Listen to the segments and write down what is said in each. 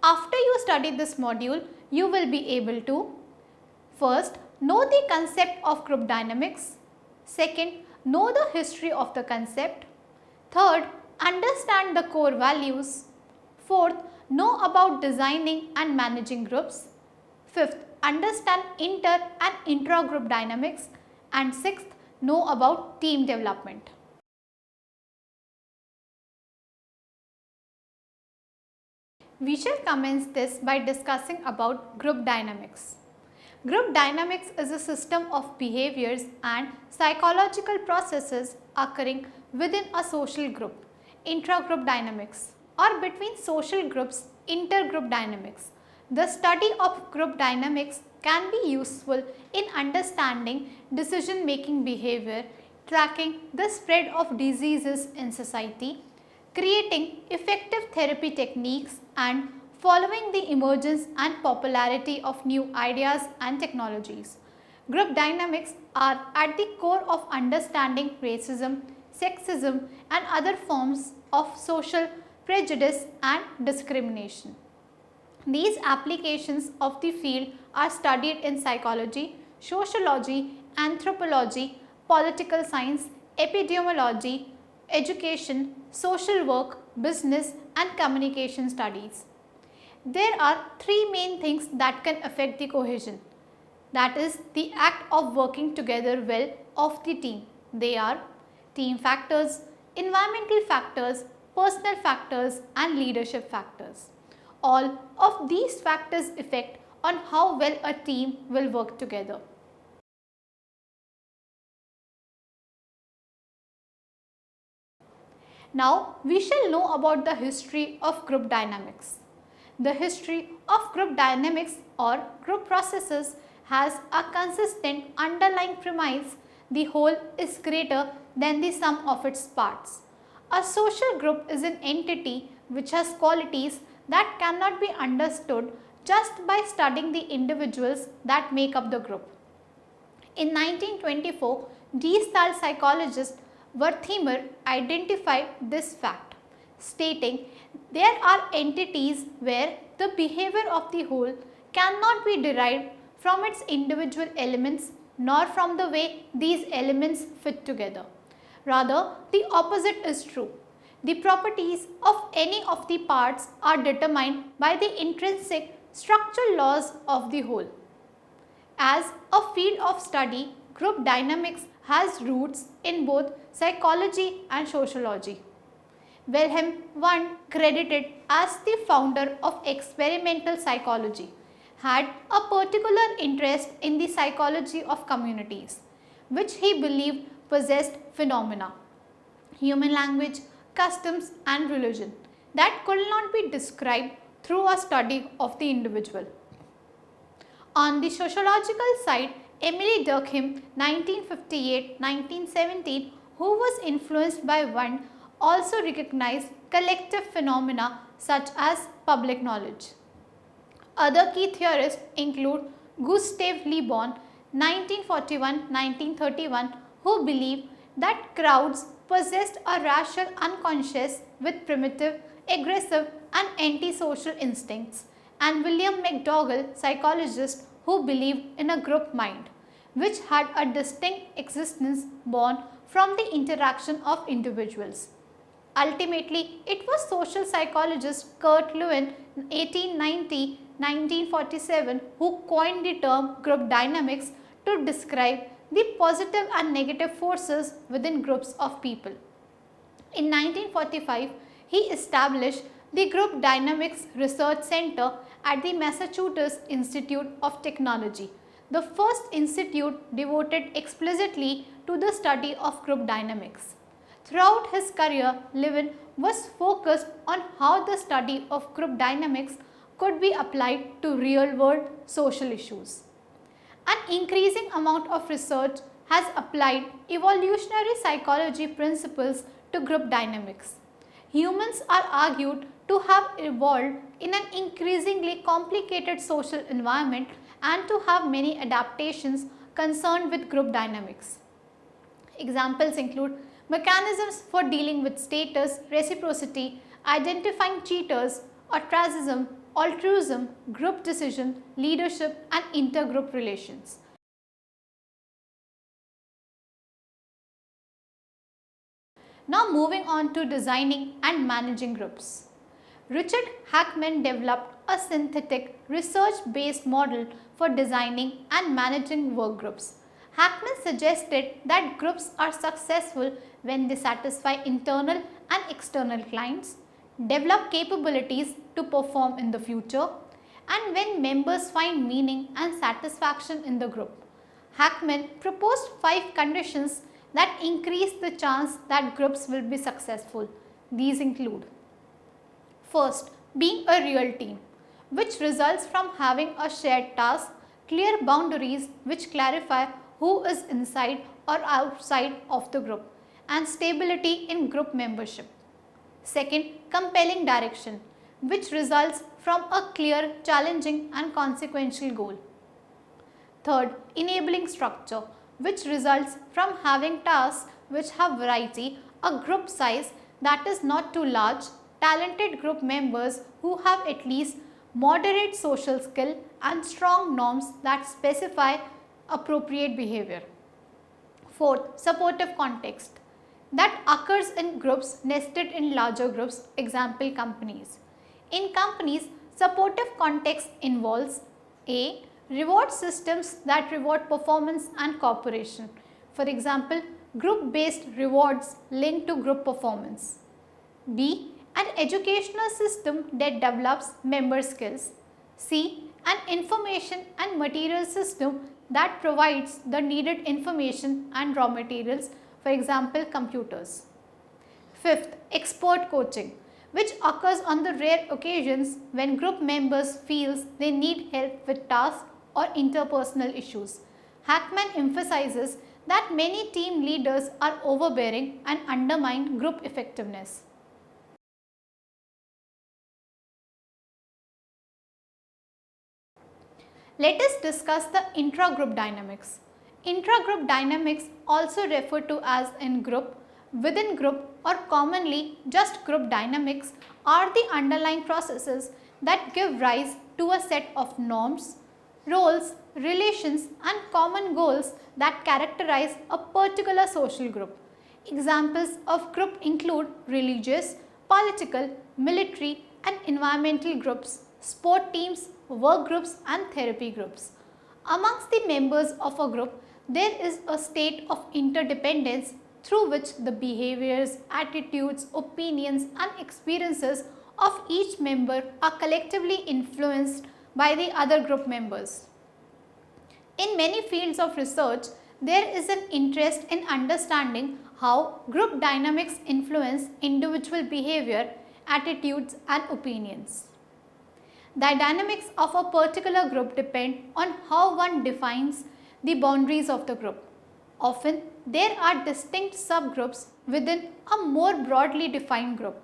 After you study this module, you will be able to first know the concept of group dynamics, second know the history of the concept, third understand the core values, fourth know about designing and managing groups, fifth understand inter and intra-group dynamics, and sixth know about team development. We shall commence this by discussing about group dynamics. Group dynamics is a system of behaviors and psychological processes occurring within a social group, intra-group dynamics, or between social groups, inter-group dynamics. The study of group dynamics can be useful in understanding decision-making behavior, tracking the spread of diseases in society, creating effective therapy techniques, and following the emergence and popularity of new ideas and technologies. Group dynamics are at the core of understanding racism, sexism, and other forms of social prejudice and discrimination. These applications of the field are studied in psychology, sociology, anthropology, political science, epidemiology, education, social work, business, and communication studies. There are three main things that can affect the cohesion. That is the act of working together well of the team. They are team factors, environmental factors, personal factors, and leadership factors. All of these factors affect on how well a team will work together. Now we shall know about the history of group dynamics. The history of group dynamics or group processes has a consistent underlying premise: the whole is greater than the sum of its parts. A social group is an entity which has qualities that cannot be understood just by studying the individuals that make up the group. In 1924, Gestalt psychologist Wertheimer identified this fact, stating there are entities where the behavior of the whole cannot be derived from its individual elements nor from the way these elements fit together. Rather, the opposite is true. The properties of any of the parts are determined by the intrinsic structural laws of the whole. As a field of study, group dynamics has roots in both psychology and sociology. Wilhelm Wundt, credited as the founder of experimental psychology, had a particular interest in the psychology of communities, which he believed possessed phenomena, human language, customs, and religion that could not be described through a study of the individual. On the sociological side, Emily Durkheim 1958-1917, who was influenced by Wundt, also recognized collective phenomena such as public knowledge. Other key theorists include Gustav Le Bon 1941-1931, who believed that crowds possessed a rational unconscious with primitive, aggressive, and antisocial instincts, and William McDougall, psychologist, who believed in a group mind, which had a distinct existence born from the interaction of individuals. Ultimately, it was social psychologist Kurt Lewin 1890-1947 who coined the term group dynamics to describe the positive and negative forces within groups of people. In 1945, he established the Group Dynamics Research Center at the Massachusetts Institute of Technology, the first institute devoted explicitly to the study of group dynamics. Throughout his career, Lewin was focused on how the study of group dynamics could be applied to real-world social issues. An increasing amount of research has applied evolutionary psychology principles to group dynamics. Humans are argued to have evolved in an increasingly complicated social environment and to have many adaptations concerned with group dynamics. Examples include mechanisms for dealing with status, reciprocity, identifying cheaters, ostracism, altruism, group decision, leadership and intergroup relations. Now moving on to designing and managing groups. Richard Hackman developed a synthetic research-based model for designing and managing work groups. Hackman suggested that groups are successful when they satisfy internal and external clients, develop capabilities to perform in the future, and when members find meaning and satisfaction in the group. Hackman proposed 5 conditions that increase the chance that groups will be successful. These include: first, being a real team, which results from having a shared task, clear boundaries which clarify who is inside or outside of the group, and stability in group membership. Second, compelling direction, which results from a clear, challenging and consequential goal. Third, enabling structure, which results from having tasks which have variety, a group size that is not too large, talented group members who have at least moderate social skill and strong norms that specify appropriate behavior. Fourth, supportive context that occurs in groups nested in larger groups, example companies. In companies, supportive context involves A. Reward systems that reward performance and cooperation. For example, group-based rewards linked to group performance. B. An educational system that develops member skills. C. An information and material system that provides the needed information and raw materials, for example, computers. Fifth, expert coaching, which occurs on the rare occasions when group members feel they need help with tasks or interpersonal issues. Hackman emphasizes that many team leaders are overbearing and undermine group effectiveness. Let us discuss the intra-group dynamics. Intra-group dynamics, also referred to as in-group, within-group or commonly just group dynamics, are the underlying processes that give rise to a set of norms, roles, relations and common goals that characterize a particular social group. Examples of group include religious, political, military and environmental groups, sport teams, work groups and therapy groups. Amongst the members of a group, there is a state of interdependence through which the behaviors, attitudes, opinions and experiences of each member are collectively influenced by the other group members. In many fields of research, there is an interest in understanding how group dynamics influence individual behavior, attitudes and opinions. The dynamics of a particular group depend on how one defines the boundaries of the group. Often, there are distinct subgroups within a more broadly defined group.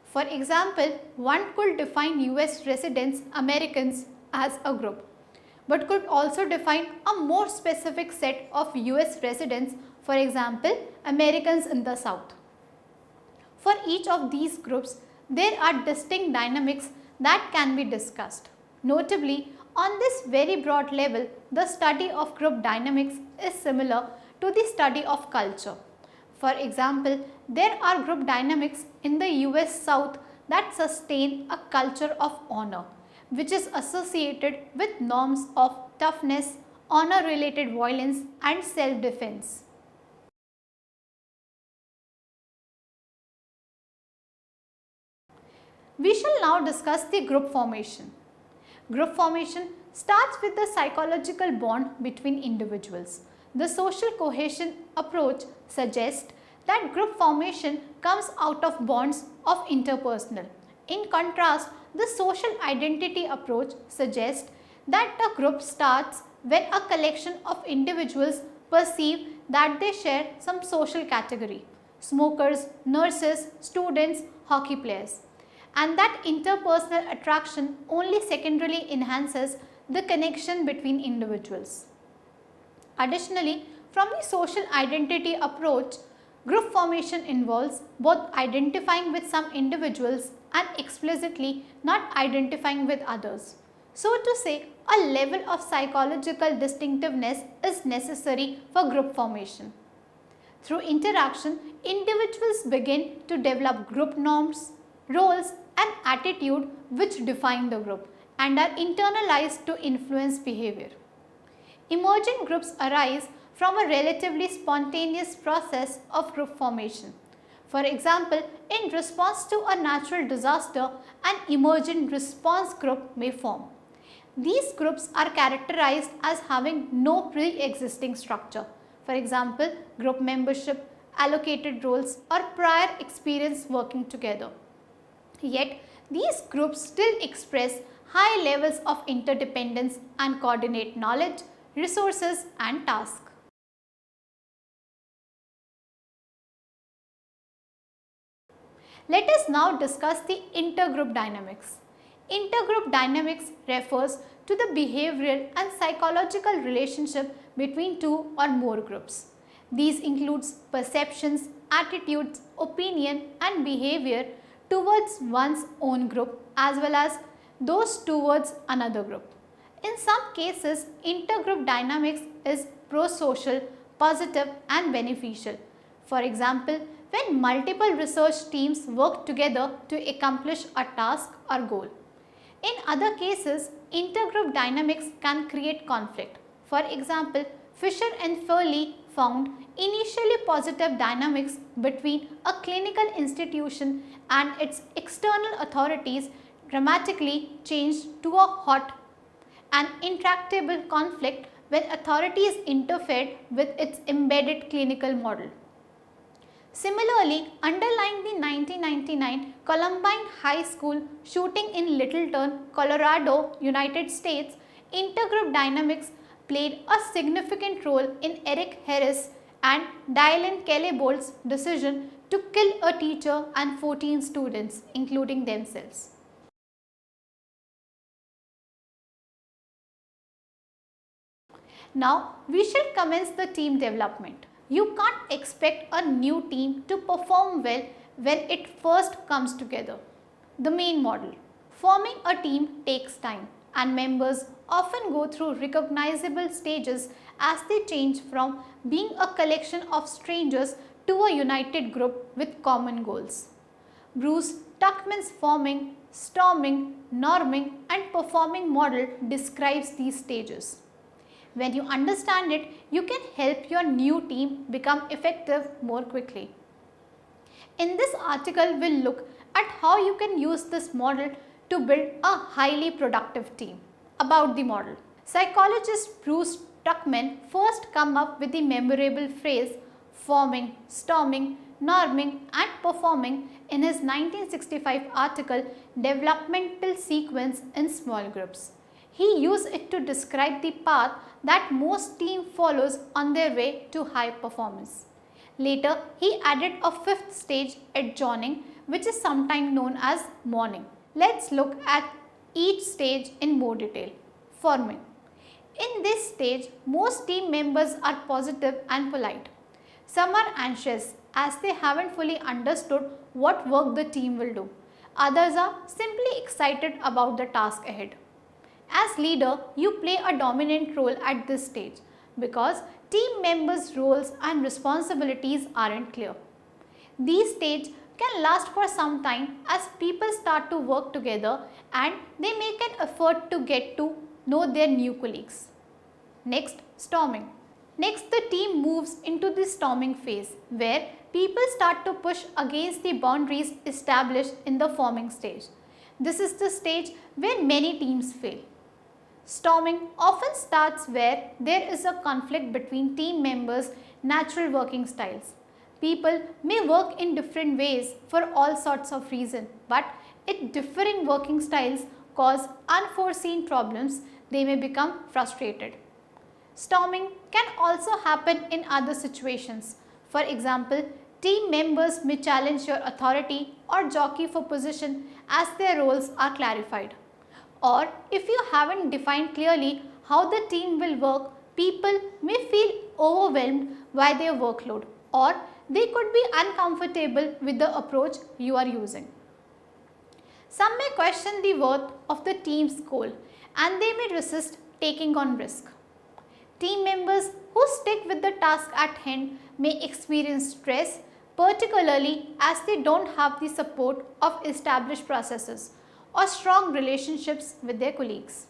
For example, one could define US residents, Americans as a group, but could also define a more specific set of US residents, for example, Americans in the South. For each of these groups, there are distinct dynamics that can be discussed. Notably, on this very broad level, the study of group dynamics is similar to the study of culture. For example, there are group dynamics in the US South that sustain a culture of honor, which is associated with norms of toughness, honor-related violence and self-defense. We shall now discuss the group formation. Group formation starts with the psychological bond between individuals. The social cohesion approach suggests that group formation comes out of bonds of interpersonal. In contrast, the social identity approach suggests that a group starts when a collection of individuals perceive that they share some social category: smokers, nurses, students, hockey players, and that interpersonal attraction only secondarily enhances the connection between individuals. Additionally, from the social identity approach, group formation involves both identifying with some individuals and explicitly not identifying with others. So to say, a level of psychological distinctiveness is necessary for group formation. Through interaction, individuals begin to develop group norms, roles and attitude which define the group and are internalized to influence behavior. Emergent groups arise from a relatively spontaneous process of group formation. For example, in response to a natural disaster, an emergent response group may form. These groups are characterized as having no pre-existing structure. For example, group membership, allocated roles or prior experience working together. Yet, these groups still express high levels of interdependence and coordinate knowledge, resources and tasks. Let us now discuss the intergroup dynamics. Intergroup dynamics refers to the behavioral and psychological relationship between two or more groups. These includes perceptions, attitudes, opinion and behavior towards one's own group as well as those towards another group. In some cases, intergroup dynamics is pro-social, positive and beneficial. For example, when multiple research teams work together to accomplish a task or goal. In other cases, intergroup dynamics can create conflict. For example, Fisher and Foley found initially positive dynamics between a clinical institution and its external authorities dramatically changed to a hot and intractable conflict when authorities interfered with its embedded clinical model. Similarly, underlying the 1999 Columbine High School shooting in Littleton, Colorado, United States, intergroup dynamics played a significant role in Eric Harris and Dylan Kellybolt's decision to kill a teacher and 14 students, including themselves. Now, we shall commence the team development. You can't expect a new team to perform well when it first comes together. The main model. Forming a team takes time and members often go through recognizable stages as they change from being a collection of strangers to a united group with common goals. Bruce Tuckman's forming, storming, norming and performing model describes these stages. When you understand it, you can help your new team become effective more quickly. In this article, we'll look at how you can use this model to build a highly productive team. About the model. Psychologist Bruce Tuckman first came up with the memorable phrase forming, storming, norming and performing in his 1965 article Developmental Sequence in Small Groups. He used it to describe the path that most team follows on their way to high performance. Later, he added a fifth stage, adjoining, which is sometimes known as morning. Let's look at each stage in more detail. Forming. In this stage, most team members are positive and polite. Some are anxious as they haven't fully understood what work the team will do. Others are simply excited about the task ahead. As leader, you play a dominant role at this stage because team members' roles and responsibilities aren't clear. These stages can last for some time as people start to work together and they make an effort to get to know their new colleagues. Next, storming. Next, the team moves into the storming phase where people start to push against the boundaries established in the forming stage. This is the stage where many teams fail. Storming often starts where there is a conflict between team members' natural working styles. People may work in different ways for all sorts of reasons, but if differing working styles cause unforeseen problems, they may become frustrated. Storming can also happen in other situations. For example, team members may challenge your authority or jockey for position as their roles are clarified. Or if you haven't defined clearly how the team will work, people may feel overwhelmed by their workload or they could be uncomfortable with the approach you are using. Some may question the worth of the team's goal and they may resist taking on risk. Team members who stick with the task at hand may experience stress, particularly as they don't have the support of established processes or strong relationships with their colleagues.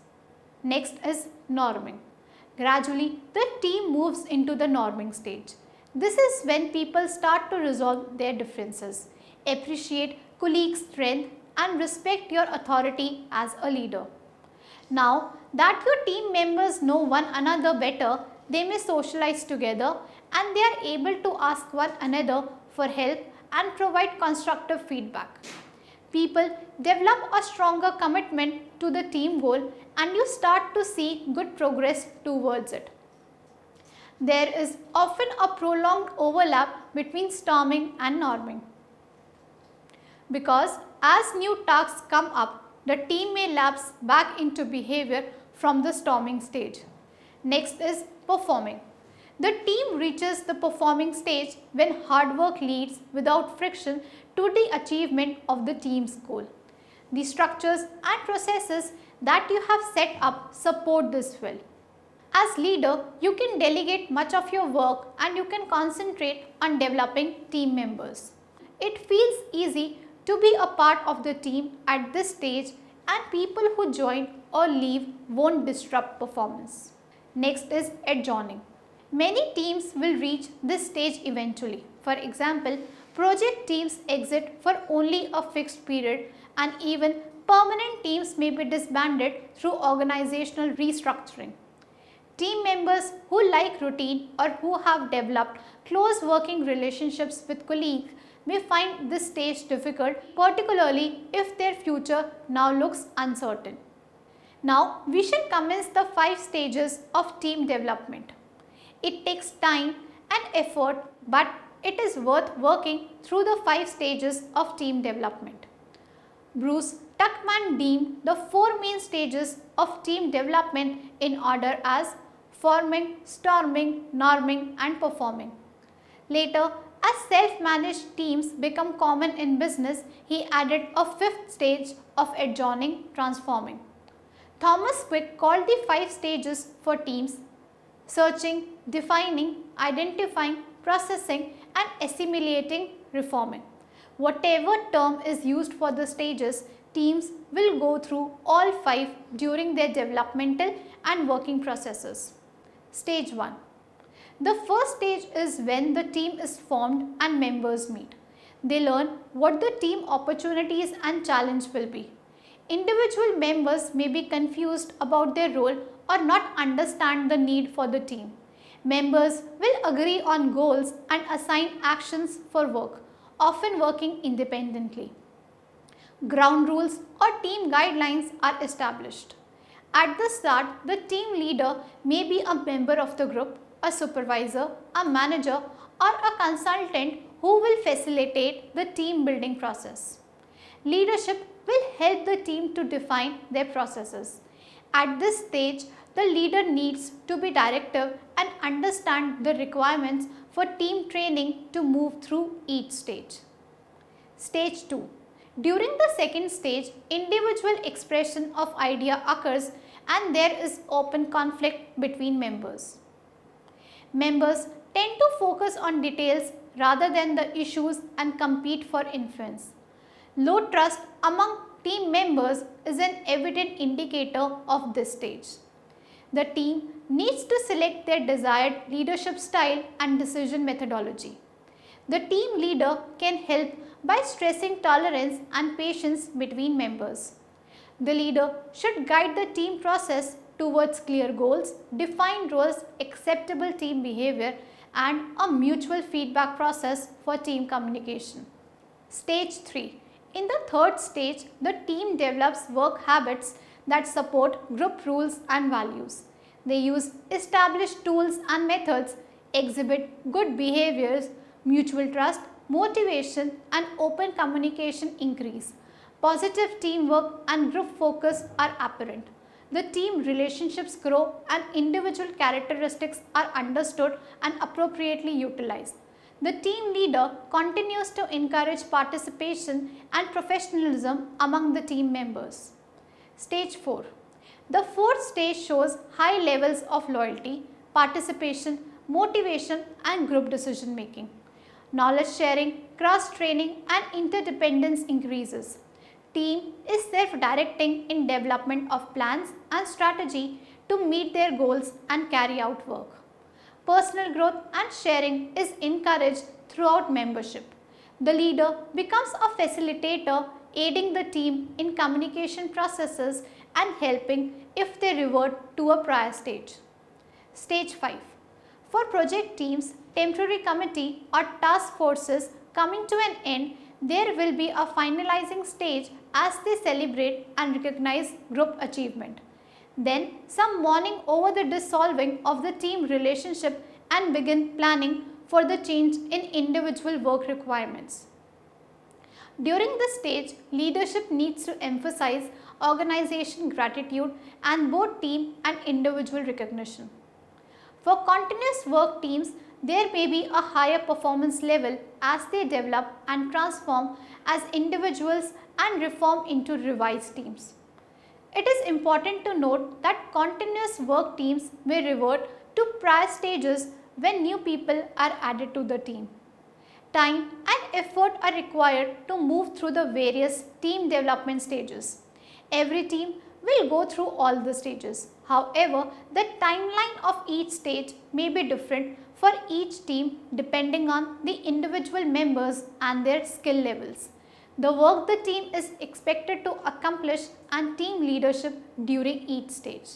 Next is norming. Gradually, the team moves into the norming stage. This is when people start to resolve their differences, appreciate colleagues' strength and respect your authority as a leader. Now that your team members know one another better, they may socialize together and they are able to ask one another for help and provide constructive feedback. People develop a stronger commitment to the team goal and you start to see good progress towards it. There is often a prolonged overlap between storming and norming, because as new tasks come up, the team may lapse back into behavior from the storming stage. Next is performing. The team reaches the performing stage when hard work leads without friction to the achievement of the team's goal. The structures and processes that you have set up support this well. As leader, you can delegate much of your work and you can concentrate on developing team members. It feels easy to be a part of the team at this stage and people who join or leave won't disrupt performance. Next is adjourning. Many teams will reach this stage eventually. For example, project teams exit for only a fixed period and even permanent teams may be disbanded through organizational restructuring. Team members who like routine or who have developed close working relationships with colleagues may find this stage difficult, particularly if their future now looks uncertain. Now, we shall commence the 5 stages of team development. It takes time and effort, but it is worth working through the 5 stages of team development. Bruce Tuckman deemed the 4 main stages of team development in order as forming, storming, norming and performing. Later, as self-managed teams become common in business, he added a 5th stage of adjourning, transforming. Thomas Quick called the 5 stages for teams: searching, defining, identifying, processing and assimilating, reforming. Whatever term is used for the stages, teams will go through all 5 during their developmental and working processes. Stage 1. The first stage is when the team is formed and members meet. They learn what the team opportunities and challenge will be. Individual members may be confused about their role or not understand the need for the team. Members will agree on goals and assign actions for work, often working independently. Ground rules or team guidelines are established. At the start, the team leader may be a member of the group, a supervisor, a manager or a consultant who will facilitate the team building process. Leadership will help the team to define their processes. At this stage, the leader needs to be directive and understand the requirements for team training to move through each stage. Stage 2. During the second stage, individual expression of idea occurs and there is open conflict between members. Members tend to focus on details rather than the issues and compete for influence. Low trust among team members is an evident indicator of this stage. The team needs to select their desired leadership style and decision methodology. The team leader can help by stressing tolerance and patience between members. The leader should guide the team process towards clear goals, defined roles, acceptable team behavior, and a mutual feedback process for team communication. Stage 3. In the third stage, the team develops work habits that support group rules and values. They use established tools and methods, exhibit good behaviors, mutual trust, motivation and open communication increase. Positive teamwork and group focus are apparent. The team relationships grow and individual characteristics are understood and appropriately utilized. The team leader continues to encourage participation and professionalism among the team members. Stage 4. The fourth stage shows high levels of loyalty, participation, motivation and group decision making. Knowledge sharing, cross-training and interdependence increases. Team is self-directing in development of plans and strategy to meet their goals and carry out work. Personal growth and sharing is encouraged throughout membership. The leader becomes a facilitator, aiding the team in communication processes and helping if they revert to a prior stage. Stage 5. For project teams, temporary committee or task forces coming to an end, there will be a finalizing stage as they celebrate and recognize group achievement. Then some mourning over the dissolving of the team relationship and begin planning for the change in individual work requirements. During this stage, leadership needs to emphasize organization gratitude and both team and individual recognition. For continuous work teams, there may be a higher performance level as they develop and transform as individuals and reform into revised teams. It is important to note that continuous work teams may revert to prior stages when new people are added to the team. Time and effort are required to move through the various team development stages. Every team will go through all the stages. However, the timeline of each stage may be different for each team depending on the individual members and their skill levels. The work the team is expected to accomplish and team leadership during each stage.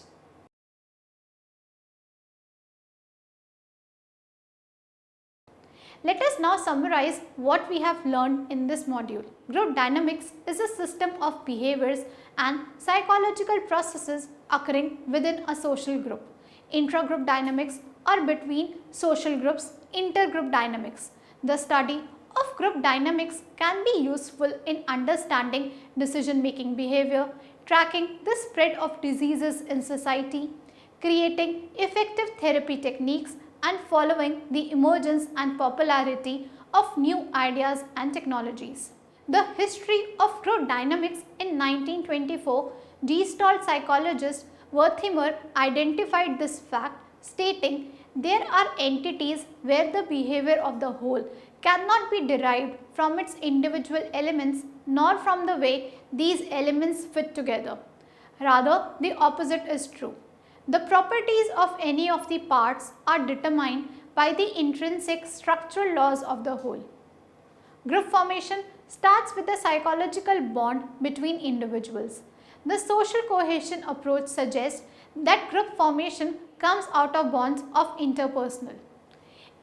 Let us now summarize what we have learned in this module. Group dynamics is a system of behaviors and psychological processes occurring within a social group. Intra-group dynamics are between social groups, inter-group dynamics. The study of group dynamics can be useful in understanding decision-making behavior, tracking the spread of diseases in society, creating effective therapy techniques, and following the emergence and popularity of new ideas and technologies. The history of group dynamics in 1924, Gestalt psychologist Wertheimer identified this fact, stating there are entities where the behavior of the whole cannot be derived from its individual elements nor from the way these elements fit together. Rather, the opposite is true. The properties of any of the parts are determined by the intrinsic structural laws of the whole. Group formation starts with the psychological bond between individuals. The social cohesion approach suggests that group formation comes out of bonds of interpersonal.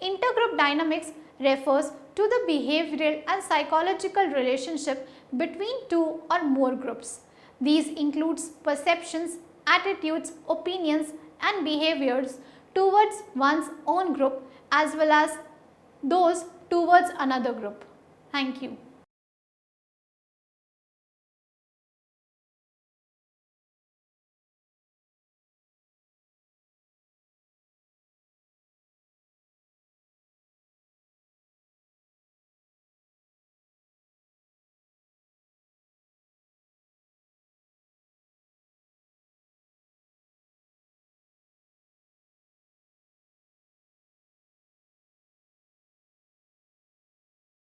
Intergroup dynamics refers to the behavioral and psychological relationship between two or more groups. These includes perceptions, attitudes, opinions and behaviors towards one's own group as well as those towards another group. Thank you.